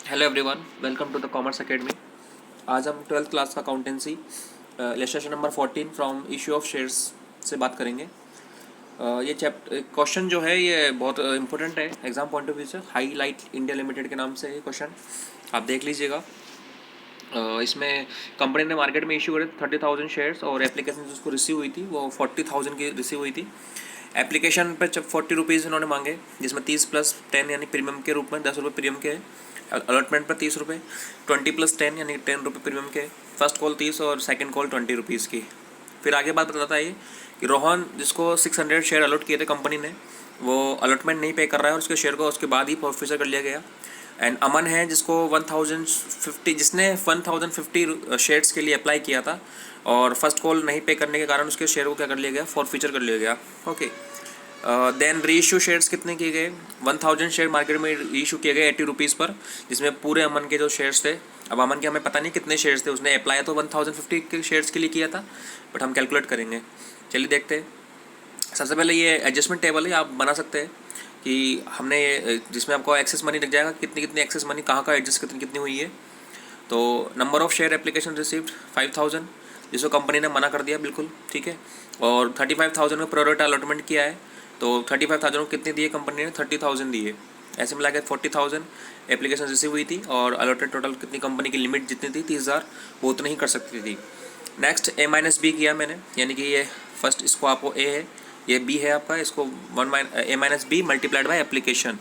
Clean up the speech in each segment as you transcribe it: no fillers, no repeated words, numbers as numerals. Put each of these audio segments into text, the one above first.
Hello everyone, welcome to the commerce academy. आज हम 12th class का accountancy lecture number 14 from issue of shares से बात करेंगे। ये चैप्टर क्वेश्चन जो है ये बहुत इंपॉर्टेंट है एग्जाम पॉइंट ऑफ व्यू से। हाईलाइट इंडिया लिमिटेड के नाम से ये क्वेश्चन आप देख लीजिएगा। इसमें कंपनी ने मार्केट में इशू करे 30,000 शेयर्स और एप्लीकेशन जिसको रिसीव हुई थी वो 40,000 की रिसीव हुई थी। एप्लीकेशन पे 40 रुपीज़ इन्होंने मांगे, जिसमें 30 + 10 यानी प्रीमियम के रूप में 10 रुपये प्रीमियम के। अलॉटमेंट पर 30 रुपये, 20 + 10 यानी 10 रुपये प्रीमियम के। फर्स्ट कॉल 30 और सेकंड कॉल 20 रुपीज़ की। फिर आगे बात बताता है ये कि रोहन जिसको 600 शेयर अलॉट किए थे कंपनी ने, वो अलॉटमेंट नहीं पे कर रहा है और उसके शेयर को उसके बाद ही फॉरफीचर कर लिया गया। एंड अमन है जिसको 1050 जिसने 1050 शेयर्स के लिए अप्लाई किया था और फर्स्ट कॉल नहीं पे करने के कारण उसके शेयर को क्या कर लिया गया, फॉरफीचर कर लिया गया। ओके, देन री इशू शेयर्स कितने किए गए, 1000 शेयर मार्केट में री इशू किए गए 80 रुपीज़ पर, जिसमें पूरे अमन के जो शेयर्स थे। अब अमन के हमें पता नहीं कितने शेयर्स थे, उसने अप्लाई तो 1050 के शेयर्स के लिए किया था, बट हम कैलकुलेट करेंगे। चलिए देखते हैं। सबसे पहले ये एडजस्टमेंट टेबल है, आप बना सकते हैं कि हमने जिसमें आपको एक्सेस मनी दिख जाएगा, कितनी कितनी एक्सेस मनी कहाँ का एडजस्ट कितनी कितनी हुई है। तो number of share application received 5000, जिसको कंपनी ने मना कर दिया बिल्कुल, ठीक है। और 35,000 में प्रायोरिटी अलॉटमेंट किया है, तो 35,000 को कितने दिए कंपनी ने, 30,000 दिए। ऐसे मिला के 40,000 एप्लीकेशन रिसीव हुई थी और अलॉटेड टोटल कितनी कंपनी की लिमिट जितनी थी 30,000, वो उतनी ही कर सकती थी। नेक्स्ट A-B किया मैंने, यानी कि ये फर्स्ट इसको आपको A है, ये B है आपका, इसको A-B multiplied by application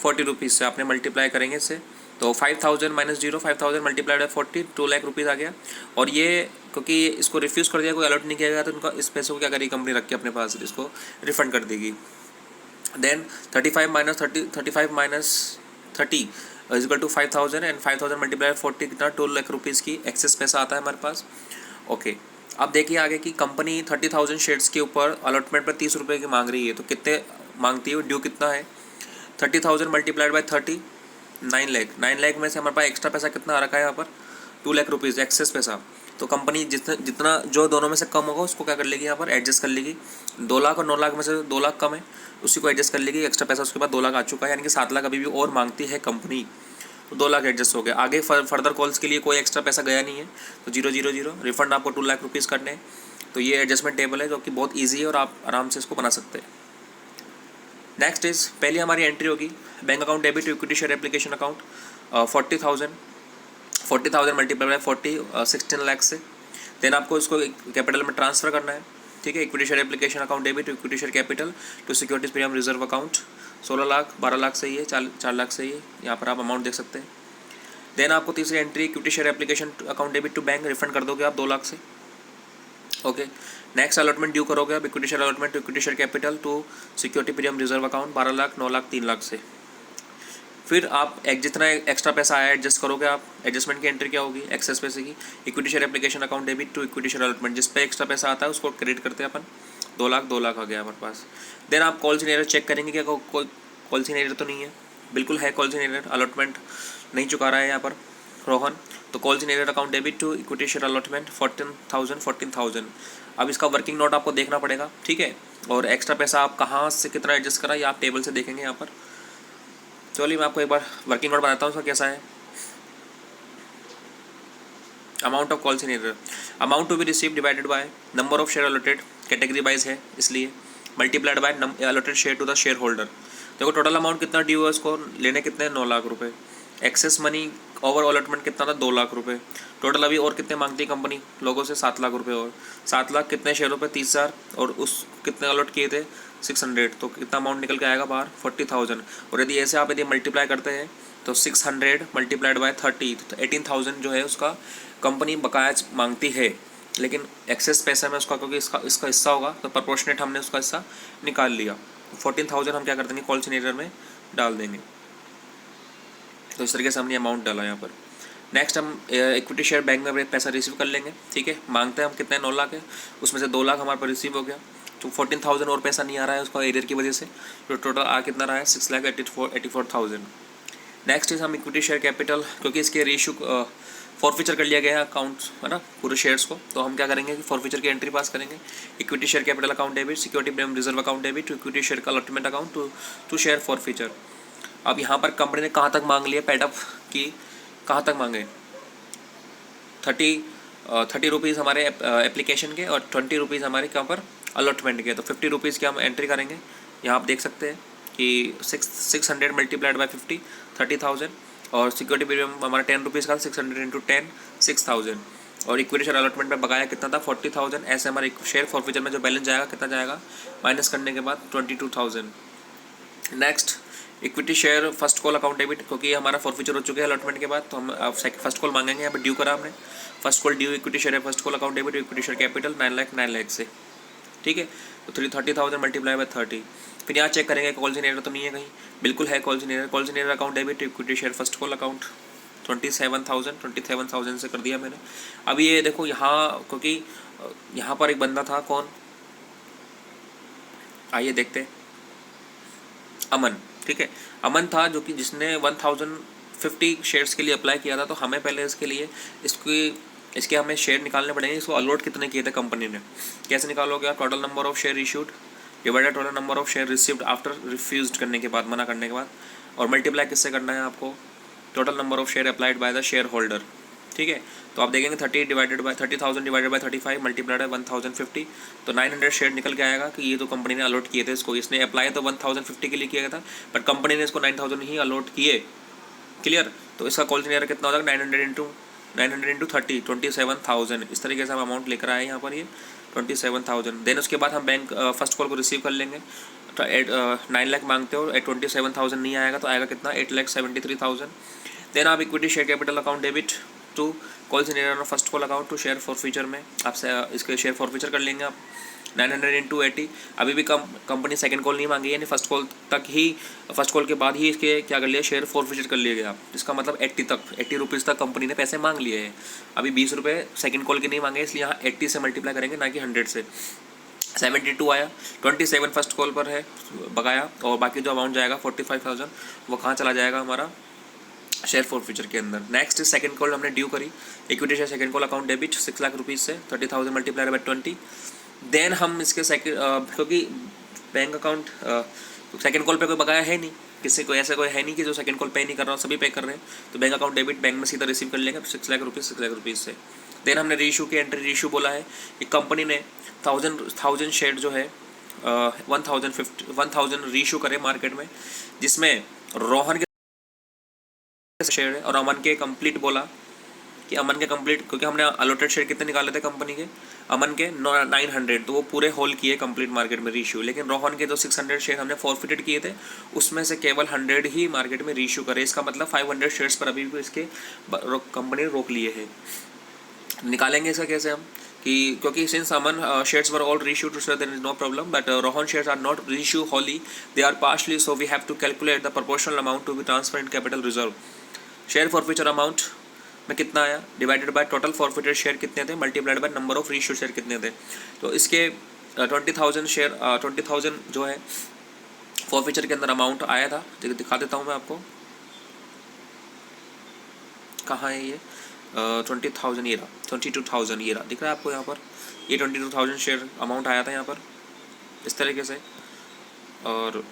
40 rupees से आपने मल्टीप्लाई करेंगे इससे, तो 5,000 - 0 5,000 मल्टीप्लाइड बाई 40 2 लाख रुपीज़ आ गया। और ये क्योंकि इसको रिफ्यूज़ कर दिया, कोई अलॉट नहीं किया गया, तो उनका इस पैसे को क्या करेगी कंपनी, रख के अपने पास इसको रिफंड कर देगी। Then 35 - 30 is equal to 5,000 and 5,000 multiply 40 कितना, 2 लाख रुपीज़ की एक्सेस पैसा आता है हमारे पास। ओके, अब देखिए आगे कि कंपनी 30,000 शेयर्स के ऊपर अलॉटमेंट पर 30 रुपये की मांग रही है, तो कितने मांगती है, ड्यू कितना है। 30,000 मल्टीप्लाइड बाई 30 9 लाख। 9 लाख में से हमारे पास एक्स्ट्रा पैसा कितना आ रखा है यहाँ पर, 2 लाख रुपीज़ एक्सेस पैसा। तो कंपनी जितना जितना जो दोनों में से कम होगा उसको क्या कर लेगी, यहाँ पर एडजस्ट कर लेगी। 2 लाख और 9 लाख में से 2 लाख कम है, उसी को एडजस्ट कर लेगी। एक्स्ट्रा पैसा उसके बाद 2 लाख आ चुका है, यानी कि 7 लाख अभी भी और मांगती है कंपनी, तो 2 लाख एडजस्ट हो गया। आगे फर्दर कॉल्स के लिए कोई एक्स्ट्रा पैसा गया नहीं है, तो 000 रिफंड आपको 2 लाख रुपीज़ करने हैं। तो ये एडजस्टमेंट टेबल है जो कि बहुत ईजी है और आप आराम से इसको बना सकते हैं। नेक्स्ट इज, पहले हमारी एंट्री होगी bank account debit to equity share application account 40,000 multiply by 40 16 lakh से। देन आपको इसको कैपिटल में ट्रांसफ़र करना है, ठीक है। Equity share application account debit to equity share capital to securities premium reserve account 16 lakh 12 lakh सही है, 4 लाख सही है, यहाँ पर आप अमाउंट देख सकते हैं। देन आपको तीसरी entry equity share application account debit to bank, refund कर दोगे आप 2 लाख से। ओके, नेक्स्ट अलॉटमेंट ड्यू करोगे आप equity share allotment to equity share capital to security premium reserve account 12 lakh 9 lakh 3 lakh से। फिर आप एक जितना एक्स्ट्रा पैसा आया एडजस्ट करोगे आप। एडजस्टमेंट की एंट्री क्या होगी, एक्सेस पैसे की, equity share application account debit to equity share allotment, जिस पे एक्स्ट्रा पैसा आता है उसको क्रेडिट करते हैं अपन, 2 लाख आ गया हमारे पास। देन आप कॉल सिनेरियो चेक करेंगे क्या कोई कॉल सिनेरियो तो नहीं है, बिल्कुल है कॉल सिनेरियो, अलॉटमेंट नहीं चुका रहा है यहाँ पर रोहन, तो call scenario account debit to equity share allotment 14,000। अब इसका वर्किंग नोट आपको देखना पड़ेगा, ठीक है। और एक्स्ट्रा पैसा आप कहाँ से कितना एडजस्ट करा ये आप टेबल से देखेंगे यहाँ पर। चलिए मैं आपको एक बार वर्किंग नोट बताता हूँ उसका कैसा है। Amount of call scenario, amount to be receive divided by number of share allotted, category wise है इसलिए, multiplied by allotted share to the share holder. देखो टोटल अमाउंट कितना ड्यू है, उसको लेने कितने 9 लाख रुपये। एक्सेस मनी ओवर अलॉटमेंट कितना था, 2 लाख रुपये। टोटल अभी और कितने मांगती है कंपनी लोगों से, 7 लाख रुपये और 7 लाख कितने शेयरों पे 30,000 और उस कितने अलॉट किए थे 600, तो कितना अमाउंट निकल के आएगा बाहर 40,000। और यदि ऐसे आप यदि मल्टीप्लाई करते हैं तो 600 मल्टीप्लाइड बाय 30 तो 18,000 जो है उसका कंपनी बकाया मांगती है। लेकिन एक्सेस पैसा में उसका क्योंकि इसका हिस्सा होगा तो प्रपोर्शनेट हमने उसका हिस्सा निकाल लिया, 14,000 हम क्या कर देंगे कॉल सिनेरियर में डाल देंगे। तो इस तरीके से हमने अमाउंट डाला यहाँ पर। नेक्स्ट हम इक्विटी शेयर बैंक में पैसा रिसीव कर लेंगे, ठीक है। मांगते हैं हम कितने 9 लाख है, उसमें से 2 लाख हमारे पास रिसीव हो गया, तो 14,000 और पैसा नहीं आ रहा है उसका एरियर की वजह से, तो टोटल आ कितना रहा है 6,84,000। नेक्स्ट इज हम इक्विटी शेयर कैपिटल, क्योंकि इसके रेशियो फॉरफीचर कर लिया गया है अकाउंट है ना पूरे शेयर्स को, तो हम क्या करेंगे कि फॉरफीचर की एंट्री पास करेंगे। Equity share capital account debit security premium reserve account debit to equity share का allotment account to share forfeiture अब यहाँ पर कंपनी ने कहाँ तक मांग लिया पेडअप की, कहाँ तक मांगे, 30 रुपीज़ हमारे एप्लीकेशन के और 20 रुपीज़ हमारे कहाँ पर अलॉटमेंट के। तो 50 रुपीज़ के हम एंट्री करेंगे। यहाँ आप देख सकते हैं कि 600 मल्टीप्लाइड बाई 50 30,000 और सिक्योरिटी प्रीमियम हमारा 10 रुपीज़ का 600 इंटू 10 6,000 और इक्विटी शेयर अलॉटमेंट में बकाया कितना था 40,000। ऐसे हमारे शेयर फॉरफीचर में जो बैलेंस जाएगा कितना जाएगा माइनस करने के बाद 22,000। Next equity share first call account debit, क्योंकि ये हमारा फॉरफीचर हो चुके हैं अलॉटमेंट के बाद, तो हम अब फर्स्ट कॉल मांगेंगे। यहाँ पे ड्यू करा हमने, first call due equity share है, first call account debit equity share capital 9 lakh से, ठीक है। तो 30,000 मल्टीप्लाई बाय 30। फिर यहाँ चेक करेंगे कॉल जनरेटर तो नहीं है कहीं, बिल्कुल है call generator account debit equity share first call account 27,000 से कर दिया मैंने। अब ये देखो यहाँ, क्योंकि यहाँ पर एक बंदा था, कौन, आइए देखते हैं, अमन, ठीक है। अमन था जो कि जिसने 1050 शेयर्स के लिए अप्लाई किया था। तो हमें पहले इसके लिए इसके हमें शेयर निकालने पड़ेंगे। इसको अलॉट कितने किए थे कंपनी ने, कैसे निकालोगे आप, total number of share issued divided total number of share received after refuse करने के बाद, मना करने के बाद, और मल्टीप्लाई किससे करना है आपको, total number of share applied by the share holder, ठीक है। तो आप देखेंगे 30,000 डिवाइडेड बाय 35 मल्टीप्लाइड बाय 1050, तो 900 शेयर निकल के आएगा कि ये तो कंपनी ने अलॉट किए थे इसको। इसने अप्लाई तो 1050 के लिए किया था, बट कंपनी ने इसको 9,000 ही अलॉट किए, क्लियर। तो इसका कॉल जनरेटर कितना होगा 900 इंटू 30 27,000। इस तरीके से हम अमाउंट लेकर आए यहाँ पर, ये 27,000। देन उसके बाद हम बैंक फर्स्ट कॉल को रिसीव कर लेंगे। तो 9 लाख मांगते हो, 27,000 नहीं आएगा तो आएगा कितना 8,73,000। देन आप equity share capital account debit to call generator first call account to share forfeiture में आपसे इसके शेयर फॉरफीचर कर लेंगे आप 900 इंटू 80। अभी भी कंपनी सेकंड कॉल नहीं मांगी है, यानी फर्स्ट कॉल तक ही, फर्स्ट कॉल के बाद ही इसके क्या कर लिया, शेयर फॉरफीचर कर लिया गया। इसका मतलब 80 रुपीज़ तक कंपनी ने पैसे मांग लिए हैं। अभी 20 रुपये सेकंड कॉल के नहीं मांगे, इसलिए यहाँ 80 से मल्टीप्लाई करेंगे, ना कि 100 से। 72 आया, 27 फर्स्ट कॉल पर है बकाया, और बाकी जो अमाउंट जाएगा 45,000 वो कहाँ चला जाएगा हमारा शेयर फॉरफीचर के अंदर। नेक्स्ट सेकंड कॉल हमने ड्यू करी, equity share second call account debit 6 lakh rupees से 30,000 मल्टीप्लाई बाय 20। देन हम इसके क्योंकि बैंक अकाउंट सेकंड कॉल पे कोई बकाया है नहीं, किसी को ऐसा कोई है नहीं कि जो सेकंड कॉल पे नहीं कर रहा हो, सभी पे कर रहे हैं। तो बैंक अकाउंट डेबिट बैंक में सीधा रिसीव कर लेंगे 6 लाख रुपीज़ से। देन हमने रीइशू की एंट्री, रीइशू बोला है कि कंपनी ने 1000 शेयर जो है 1000 रीइशू करे मार्केट में, जिसमें रोहन के शेयर है और अमन के कंप्लीट बोला कि अमन के कंप्लीट, क्योंकि हमने अलॉटेड शेयर कितने निकाले थे कंपनी के, अमन के 900, तो वो पूरे होल किए कंप्लीट मार्केट में रीइशू। लेकिन रोहन के जो 600 शेयर हमने फॉरफिटेड किए थे, उसमें से केवल 100 ही मार्केट में रीइशू करे। इसका मतलब 500 शेयर्स पर अभी भी इसके कंपनी ने रोक लिए हैं। निकालेंगे इसका कैसे हम, कि क्योंकि since Aman shares were all reissued so there is no problem, but Rohan shares are not reissue wholly, they are partially, so we have to calculate the proportional amount to be transfer in capital reserve. Share forfeiture amount में कितना आया, divided by total forfeited share कितने थे, multiplied by number of reissue share कितने थे। तो इसके 20,000 जो है फॉरफीचर के अंदर अमाउंट आया था, दिखा देता हूँ मैं आपको, कहाँ है ये 20,000, ये रहा 22,000, ये रहा, दिख रहा है आपको यहाँ पर, ये 22,000 शेयर अमाउंट आया था यहाँ पर इस तरीके से। और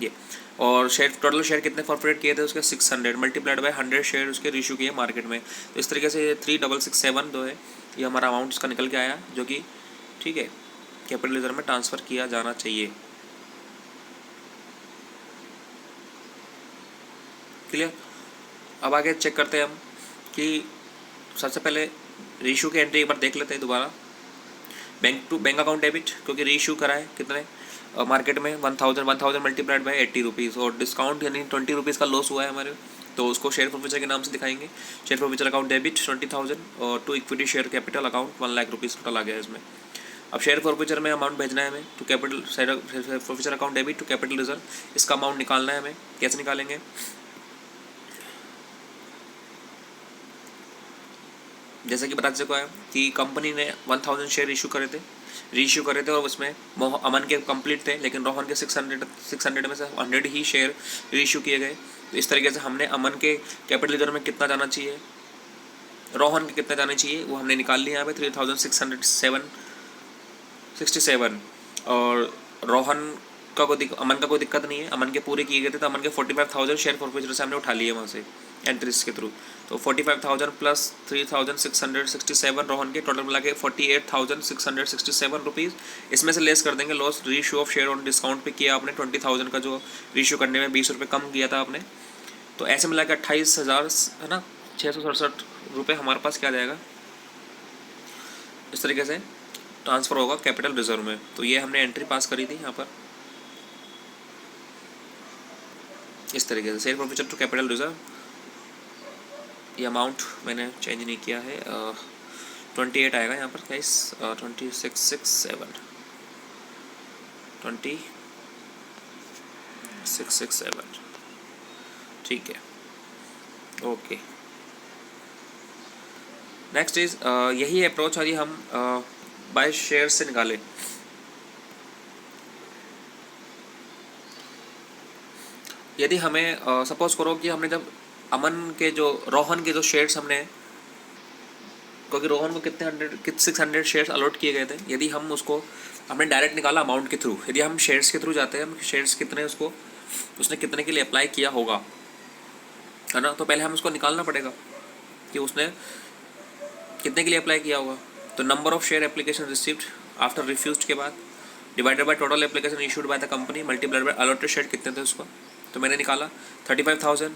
ये और शेयर टोटल शेयर कितने फॉरफिटेड किए थे उसके 600 मल्टीप्लाइड बाय 100 शेयर उसके रीइश्यू किए मार्केट में। तो इस तरीके से 3667 जो है ये हमारा अमाउंट इसका निकल के आया, जो कि ठीक है कैपिटल रिजर्व में ट्रांसफ़र किया जाना चाहिए। क्लियर। अब आगे चेक करते हैं हम कि सबसे पहले रीइश्यू की एंट्री एक बार देख लेते हैं दोबारा। बैंक अकाउंट डेबिट, क्योंकि रीइश्यू करा है कितने मार्केट में 1000 मल्टीप्लाइड बाय 80 रुपीज़, और डिस्काउंट यानी 20 रुपीज़ का लॉस हुआ है हमारे, तो उसको शेयर फॉरफीचर के नाम से दिखाएंगे। शेयर फॉरफीचर अकाउंट डेबिट 20,000 और to equity share capital account 1 lakh rupees total आ गया है इसमें। अब शेयर फॉरफीचर में अमाउंट भेजना है हमें to capital, share forfeiture account debit to capital reserve, इसका अमाउंट निकालना है हमें। कैसे निकालेंगे, जैसे कि बता चुका है कि कंपनी ने 1000 शेयर रीइश्यू करे थे और उसमें अमन के कंप्लीट थे, लेकिन रोहन के 600 में से 100 ही शेयर रीइश्यू किए गए। तो इस तरीके से हमने अमन के कैपिटल रिजर्व में कितना जाना चाहिए, रोहन के कितना जाना चाहिए, वो हमने निकाल लिया यहाँ पे 3667, और रोहन अमन का कोई दिक्कत नहीं है, अमन के पूरे किए गए थे, तो अमन के 45,000 शेयर फॉरफीचर से हमने उठा लिए वहाँ से एंट्रीज के थ्रू। तो 45,000 प्लस 3,667 रोहन के, टोटल मिला के 48,667 रुपीज़। इसमें से लेस कर देंगे loss reissue of share on discount पे किया आपने 20,000 का, जो रीशू करने में 20 रुपये कम किया था आपने। तो ऐसे मिला के 28,000 है ना, 667 रुपये हमारे पास क्या जाएगा, इस तरीके से ट्रांसफ़र होगा कैपिटल रिजर्व में। तो ये हमने एंट्री पास करी थी यहाँ पर इस तरीके से, share forfeiture to capital reserve. ये अमाउंट मैंने चेंज नहीं किया है, 28 आएगा यहाँ पर गाइस, 2667 ठीक है, ओके। नेक्स्ट इज यही अप्रोच यदि हम बाय शेयर से निकालें, यदि हमें सपोज करो कि हमने जब अमन के जो रोहन के जो शेयर्स हमने, क्योंकि रोहन को कितने 600 शेयर्स अलॉट किए गए थे, यदि हम उसको हमने डायरेक्ट निकाला अमाउंट के थ्रू, यदि हम शेयर्स के थ्रू जाते हैं, हम शेयर्स कितने उसने कितने के लिए अप्लाई किया होगा, है ना, तो पहले हम उसको निकालना पड़ेगा कि उसने कितने के लिए अप्लाई किया होगा। तो number of share application received after refused के बाद divided by total application issued by the company multiplied by allotted share कितने थे उसका। तो मैंने निकाला 35,000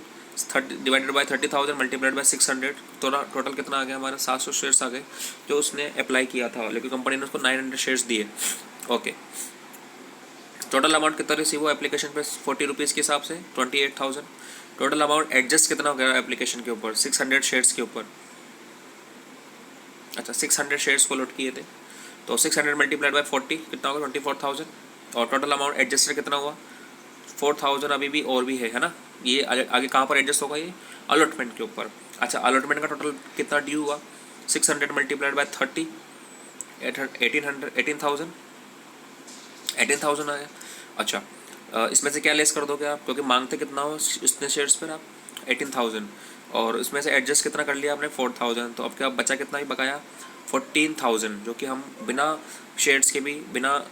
डिवाइडेड बाय 30,000 मल्टीप्लाइड बाय 600, तो टोटल कितना आ गया हमारा 700 शेयर्स आ गए जो उसने अप्लाई किया था, लेकिन कंपनी ने उसको 900 शेयर्स दिए। ओके, टोटल अमाउंट कितना रिसीव हुआ एप्लीकेशन पे 40 रुपीज़ के हिसाब से 28,000। टोटल अमाउंट एडजस्ट कितना हो गया एप्लीकेशन के ऊपर 600 शेयर्स के ऊपर, अच्छा 600 शेयर्स को लॉट किए थे, तो 600 मल्टीप्लाइड बाय 40 कितना होगा 24,000। और टोटल अमाउंट एडजस्टेड कितना हुआ 4,000 अभी भी और भी है ना। ये आगे कहाँ पर एडजस्ट होगा, ये अलॉटमेंट के ऊपर। अच्छा, अलॉटमेंट का टोटल कितना ड्यू हुआ 600 मल्टीप्लाइड बाय 30 18,000 आया। अच्छा, इसमें से क्या लेस कर दोगे आप, क्योंकि मांगते कितना हो इतने शेयर्स पर आप 18,000, और इसमें से एडजस्ट कितना कर लिया आपने 4,000, तो अब क्या बचा कितना ही बकाया 14,000, जो कि हम बिना शेयर्स के भी बिना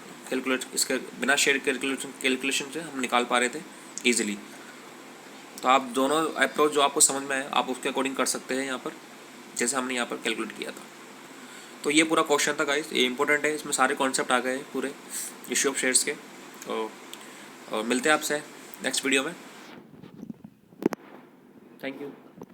शेयर कैलकुलेशन से हम निकाल पा रहे थे ईजिली। तो आप दोनों अप्रोच जो आपको समझ में आए आप उसके अकॉर्डिंग कर सकते हैं यहाँ पर, जैसे हमने यहाँ पर कैलकुलेट किया था। तो ये पूरा क्वेश्चन था गाइस, ये इंपॉर्टेंट है, इसमें सारे कॉन्सेप्ट आ गए पूरे इश्यू ऑफ शेयर्स के। और मिलते हैं आपसे नेक्स्ट वीडियो में, थैंक यू।